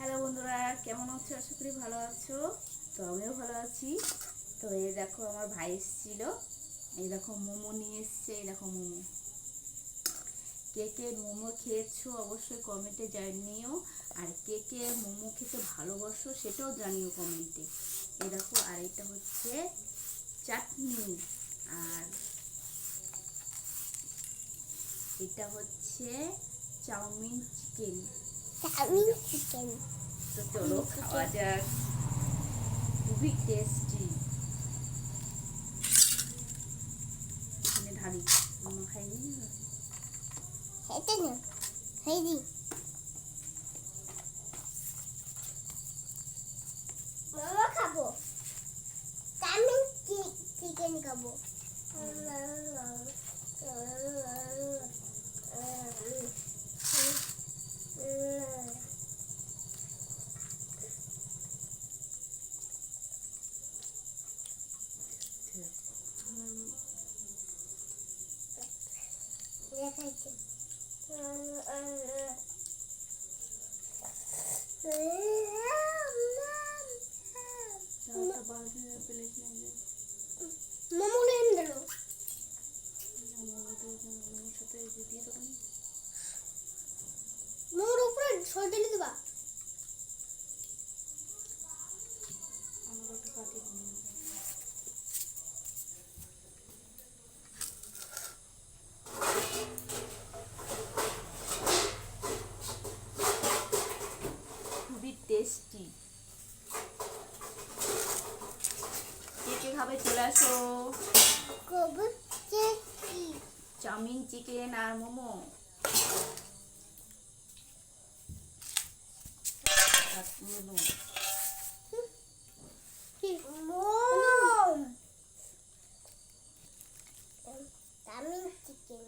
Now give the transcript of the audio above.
Hello বন্ধুরা, কেমন আছো? আশা করি ভালো আছো। তো আমিও ভালো আছি। তো এই দেখো আমার ভাই এসেছিল, এই দেখো মোমো নিয়ে এসছে। এই দেখো মোমো। কে কে মোমো খেয়েছো অবশ্যই কমেন্টে জানিও, আর কে কে মোমো খেতে ভালোবাসো সেটাও জানিও কমেন্টে। এই দেখো, আর এটা হচ্ছে চাটনি, আর এটা হচ্ছে চাউমিন চিকেন। তো চলো খাওয়া যাক, খুবই টেস্টি। এখানে ঢালি, মামা খাই দিই না? এটা না খাই দি মামা খাবো, আমি চিকেন খাবো। দেখাইছি মোমো লেন দিল মোর উপরে ছড় দিলি দিবা। খুবই টেস্টি। কে কে খাবে চলে আসো। চাউমিন চিকেন আর মোমো। Chowmein chicken